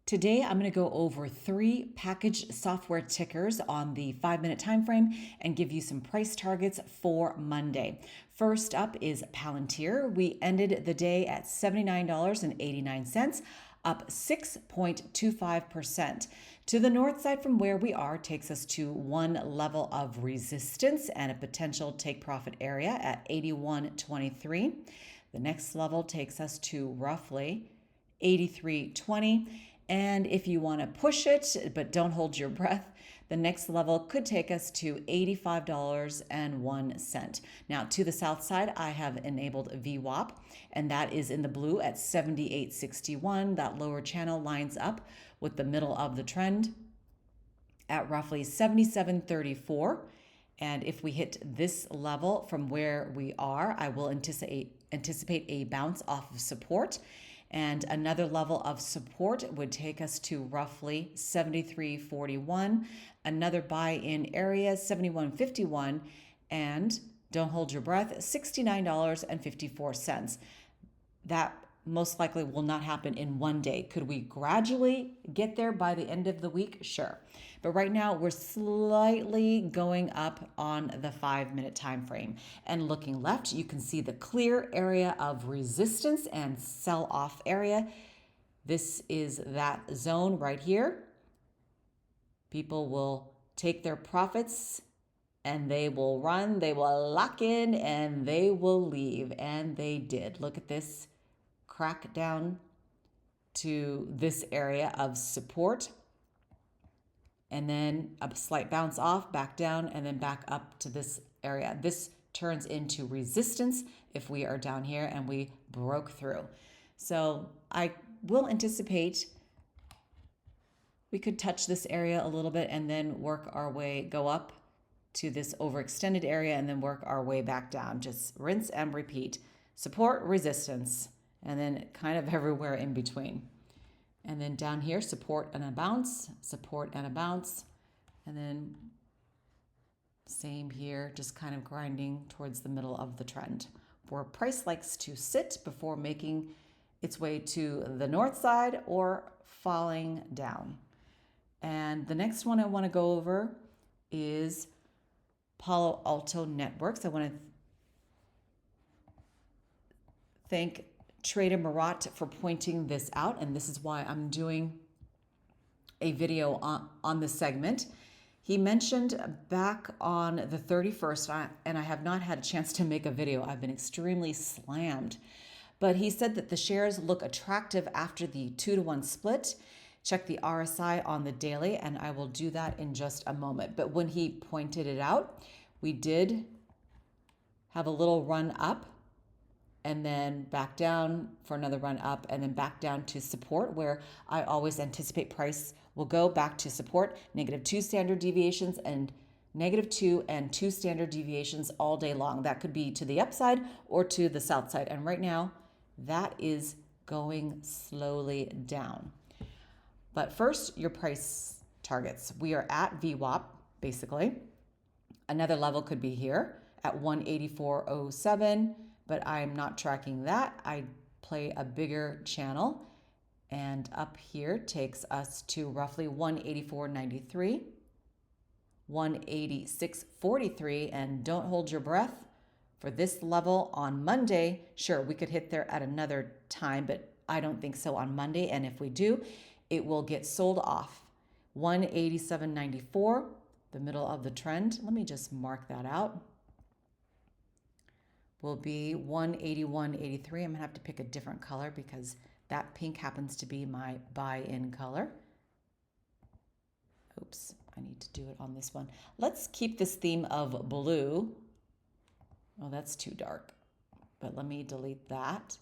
Today, I'm going to go over 3 package software tickers on the 5-minute time frame and give you some price targets for Monday. First up is PLTR. We ended the day at $79.89, up 6.25%. To the north side from where we are takes us to one level of resistance and a potential take profit area at 81.23. The next level takes us to roughly 83.20. And if you want to push it, but don't hold your breath, the next level could take us to $85.01. Now, to the south side, I have enabled VWAP, and that is in the blue at 78.61. That lower channel lines up with the middle of the trend at roughly 77.34. And if we hit this level from where we are, I will anticipate a bounce off of support. And another level of support would take us to roughly 73.41. Another buy-in area, 71.51. And don't hold your breath, $69.54. That most likely will not happen in one day. Could we gradually get there by the end of the week? Sure. But right now we're slightly going up on the 5-minute time frame. And looking left, you can see the clear area of resistance and sell-off area. This is that zone right here. People will take their profits and they will run, they will lock in, and they will leave. And they did. Look at this crack down to this area of support, and then a slight bounce off, back down, and then back up to this area. This turns into resistance if we are down here and we broke through. So I will anticipate we could touch this area a little bit and then work our way, go up to this overextended area and then work our way back down. Just rinse and repeat. Support, resistance, and then kind of everywhere in between. And then down here, support and a bounce, support and a bounce. And then same here, just kind of grinding towards the middle of the trend. Where price likes to sit before making its way to the north side or falling down. And the next one I want to go over is Palo Alto Networks. I want to thank Trader Marat for pointing this out, and this is why I'm doing a video on this segment. He mentioned back on the 31st, and I have not had a chance to make a video. I've been extremely slammed. But he said that the shares look attractive after the 2-to-1 split. Check the RSI on the daily, and I will do that in just a moment. But when he pointed it out, we did have a little run up, and then back down for another run up, and then back down to support, where I always anticipate price will go back to support, -2 standard deviations and -2 and 2 standard deviations all day long. That could be to the upside or to the south side. And right now, that is going slowly down. But first, your price targets. We are at VWAP, basically. Another level could be here at 184.07. But I'm not tracking that. I play a bigger channel, and up here takes us to roughly 184.93, 186.43, and don't hold your breath for this level on Monday. Sure, we could hit there at another time, but I don't think so on Monday, and if we do, it will get sold off. 187.94, the middle of the trend. Let me just mark that out. Will be 181.83. I'm gonna have to pick a different color because that pink happens to be my buy-in color. Oops, I need to do it on this one. Let's keep this theme of blue. Oh, that's too dark, but let me delete that.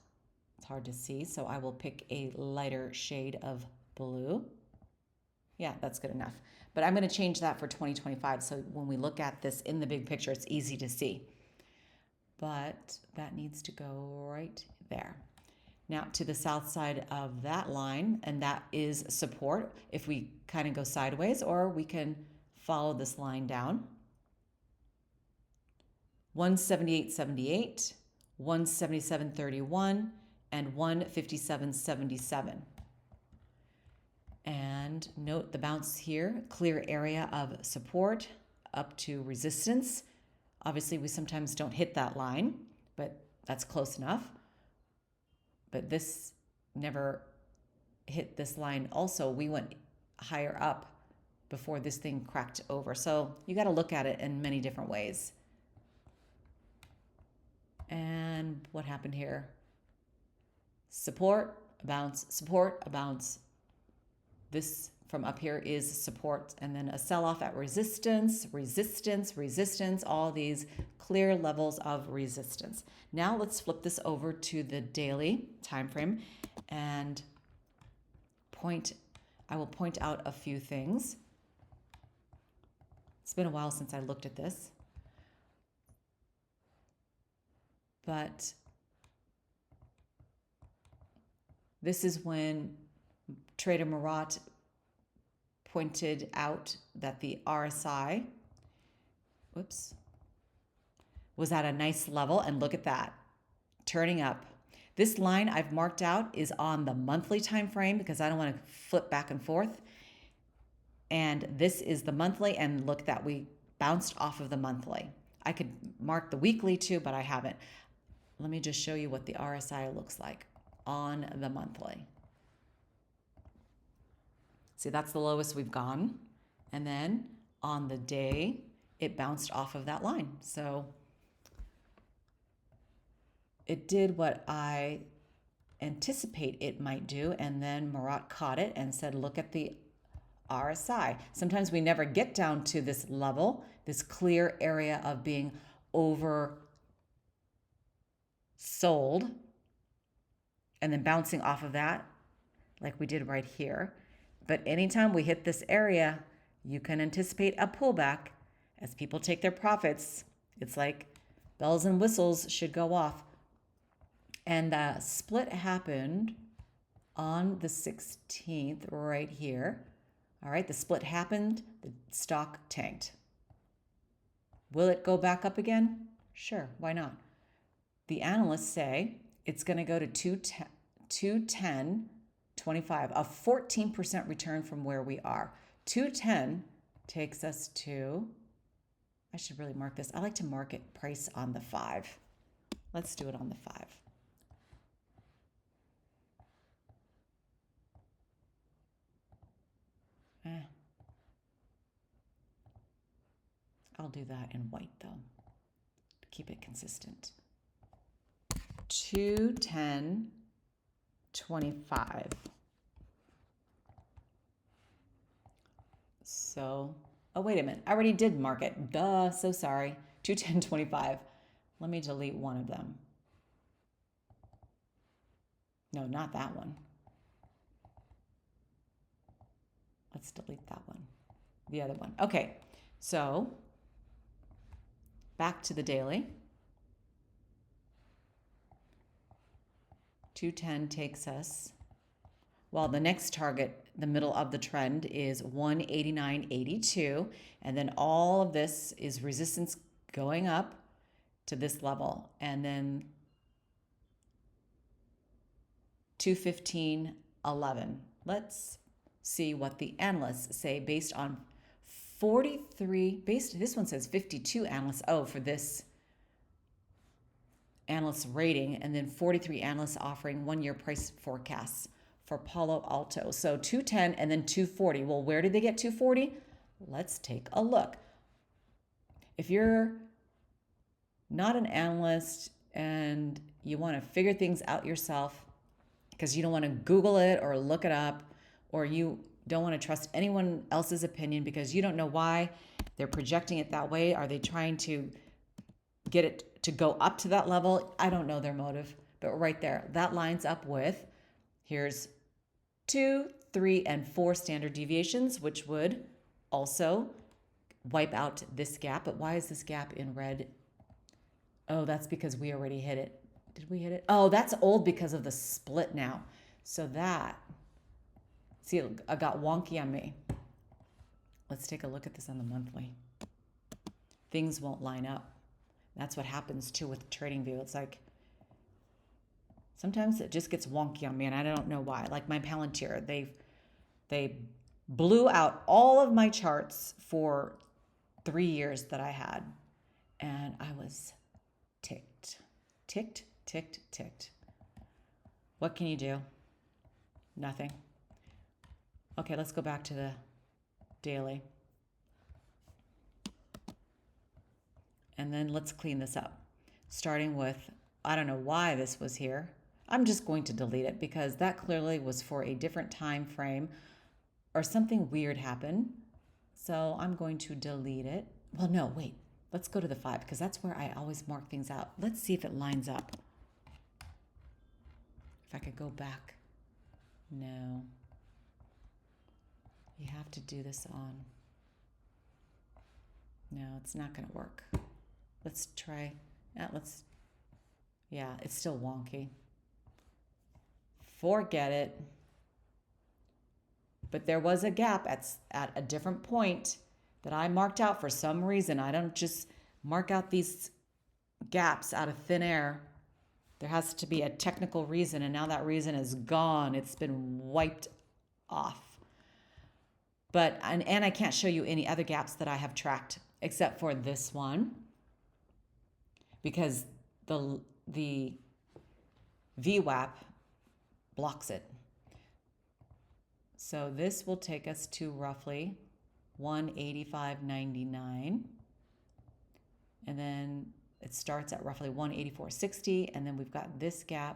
It's hard to see, so I will pick a lighter shade of blue. Yeah, that's good enough. But I'm gonna change that for 2025, so when we look at this in the big picture, it's easy to see. But that needs to go right there. Now to the south side of that line, and that is support if we kind of go sideways, or we can follow this line down. 178.78, 177.31, and 157.77. And note the bounce here, clear area of support up to resistance. Obviously, we sometimes don't hit that line, but that's close enough. But this never hit this line also. We went higher up before this thing cracked over. So you got to look at it in many different ways. And what happened here? Support, a bounce, support, a bounce. This from up here is support, and then a sell-off at resistance, resistance, resistance, all these clear levels of resistance. Now let's flip this over to the daily time frame and I will point out a few things. It's been a while since I looked at this, but this is when Trader Murat pointed out that the RSI, was at a nice level, and look at that, turning up. This line I've marked out is on the monthly time frame because I don't want to flip back and forth. And this is the monthly, and look that we bounced off of the monthly. I could mark the weekly too, but I haven't. Let me just show you what the RSI looks like on the monthly. See, that's the lowest we've gone. And then on the day, it bounced off of that line. So it did what I anticipate it might do. And then Murat caught it and said, look at the RSI. Sometimes we never get down to this level, this clear area of being oversold and then bouncing off of that like we did right here. But anytime we hit this area, you can anticipate a pullback as people take their profits. It's like bells and whistles should go off. And the split happened on the 16th right here. All right, the split happened, the stock tanked. Will it go back up again? Sure, why not? The analysts say it's going to go to 210.25, a 14% return from where we are. 210 takes us to, I should really mark this. I like to mark it price on the 5. Let's do it on the 5. I'll do that in white though, to keep it consistent. 210.25. So, oh, wait a minute. I already did mark it. Duh, so sorry. 210.25. Let me delete one of them. No, not that one. Let's delete that one. The other one. Okay, so back to the daily. 210 takes us, well, the next target, the middle of the trend, is 189.82. And then all of this is resistance going up to this level. And then 215.11. Let's see what the analysts say based on 43, this one says 52 analysts, for this analyst rating, and then 43 analysts offering 1-year price forecasts for Palo Alto. So 210 and then 240. Well, where did they get 240? Let's take a look. If you're not an analyst and you want to figure things out yourself because you don't want to Google it or look it up, or you don't want to trust anyone else's opinion because you don't know why they're projecting it that way. Are they trying to get it to go up to that level? I don't know their motive, but right there, that lines up with, here's 2, 3, and 4 standard deviations, which would also wipe out this gap. But why is this gap in red? Oh, that's because we already hit it. Did we hit it? Oh, that's old because of the split now. So that, see, it got wonky on me. Let's take a look at this on the monthly. Things won't line up. That's what happens too with TradingView. It's like sometimes it just gets wonky on me and I don't know why. Like my Palantir, They blew out all of my charts for 3 years that I had. And I was ticked. What can you do? Nothing. Okay, let's go back to the daily. And then let's clean this up. Starting with, I don't know why this was here. I'm just going to delete it because that clearly was for a different time frame or something weird happened. So I'm going to delete it. Well, no, wait. Let's go to the 5 because that's where I always mark things out. Let's see if it lines up. If I could go back. No. You have to do this on. No, it's not going to work. Let's try. Yeah, it's still wonky. Forget it. But there was a gap at a different point that I marked out for some reason. I don't just mark out these gaps out of thin air. There has to be a technical reason, and now that reason is gone. It's been wiped off. But and I can't show you any other gaps that I have tracked except for this one because the VWAP blocks it. So this will take us to roughly 185.99. And then it starts at roughly 184.60. And then we've got this gap.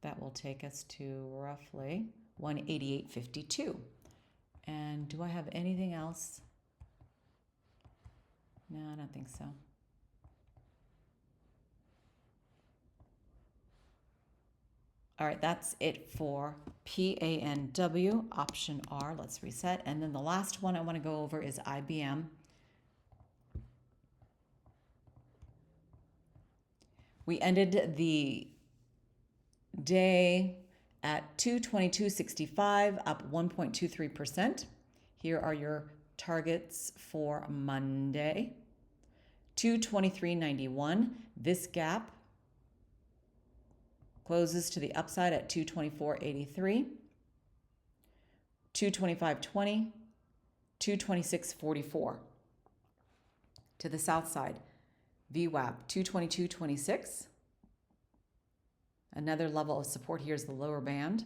That will take us to roughly 188.52. And do I have anything else? No, I don't think so. All right, that's it for PANW, option R. Let's reset. And then the last one I want to go over is IBM. We ended the day at 222.65, up 1.23%. Here are your targets for Monday. 223.91. This gap closes to the upside at 224.83, 225.20, 226.44. To the south side, VWAP 222.26. Another level of support here is the lower band,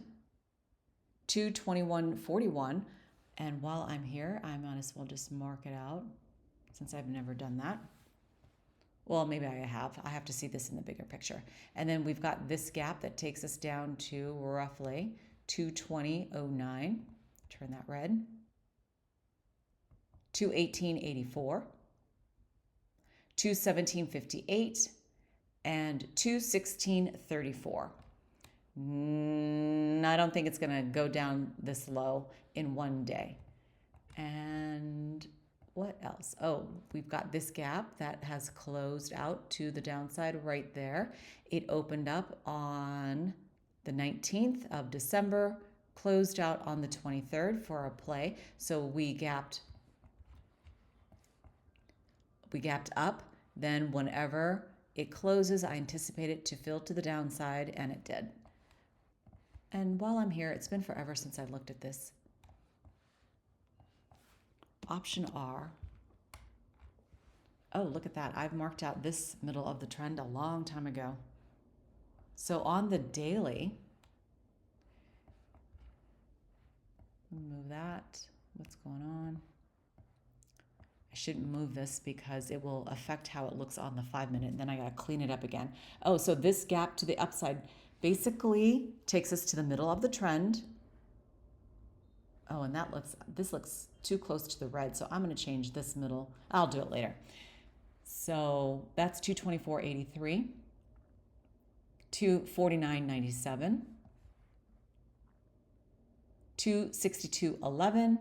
221.41. And while I'm here, I might as well just mark it out since I've never done that. Well, maybe I have. I have to see this in the bigger picture. And then we've got this gap that takes us down to roughly 220.09. Turn that red. 218.84. 217.58. And 216.34. I don't think it's going to go down this low in one day. And what else? Oh, we've got this gap that has closed out to the downside right there. It opened up on the 19th of December, closed out on the 23rd for a play. So we gapped up. Then whenever it closes, I anticipate it to fill to the downside, and it did. And while I'm here, it's been forever since I looked at this. Option R. Oh, look at that. I've marked out this middle of the trend a long time ago. So on the daily, move that. What's going on? I shouldn't move this because it will affect how it looks on the 5-minute, and then I got to clean it up again. Oh, so this gap to the upside basically takes us to the middle of the trend. Oh, and this looks too close to the red, so I'm going to change this middle. I'll do it later. So that's 224.83, 249.97, 262.11,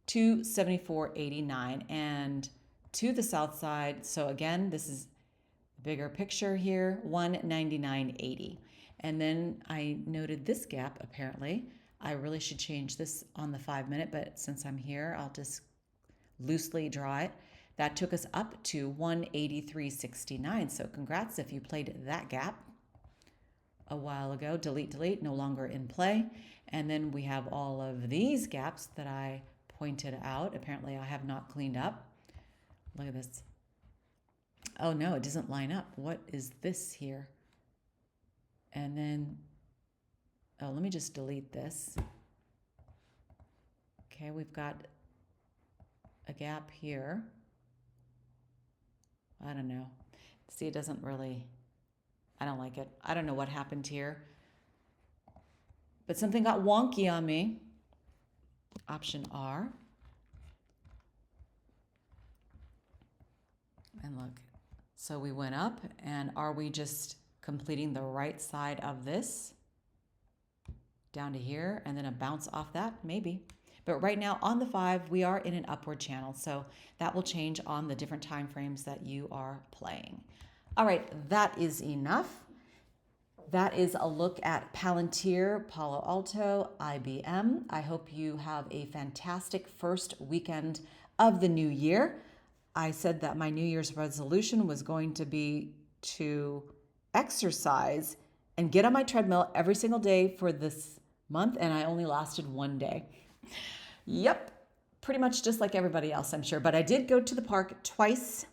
274.89, and to the south side. So again, this is the bigger picture here, 199.80. And then I noted this gap apparently. I really should change this on the 5-minute, but since I'm here, I'll just loosely draw it. That took us up to 183.69. So congrats if you played that gap. a while ago. Delete, delete, no longer in play. And then we have all of these gaps that I pointed out. Apparently I have not cleaned up. Look at this. Oh no, it doesn't line up. What is this here? And then, oh, let me just delete this. Okay, we've got a gap here. I don't know. See, it doesn't really, I don't like it. I don't know what happened here. But something got wonky on me. Option R. And look, so we went up, and are we just completing the right side of this down to here and then a bounce off that? Maybe. But right now on the 5, we are in an upward channel. So that will change on the different time frames that you are playing. All right, that is enough. That is a look at Palantir, Palo Alto, IBM. I hope you have a fantastic first weekend of the new year. I said that my New Year's resolution was going to be to exercise and get on my treadmill every single day for this month, and I only lasted 1 day. Yep, pretty much just like everybody else, I'm sure. But I did go to the park twice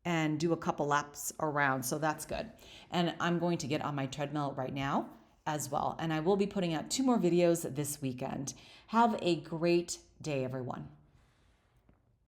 and do a couple laps around, so that's good. And I'm going to get on my treadmill right now as well. And I will be putting out 2 more videos this weekend. Have a great day, everyone.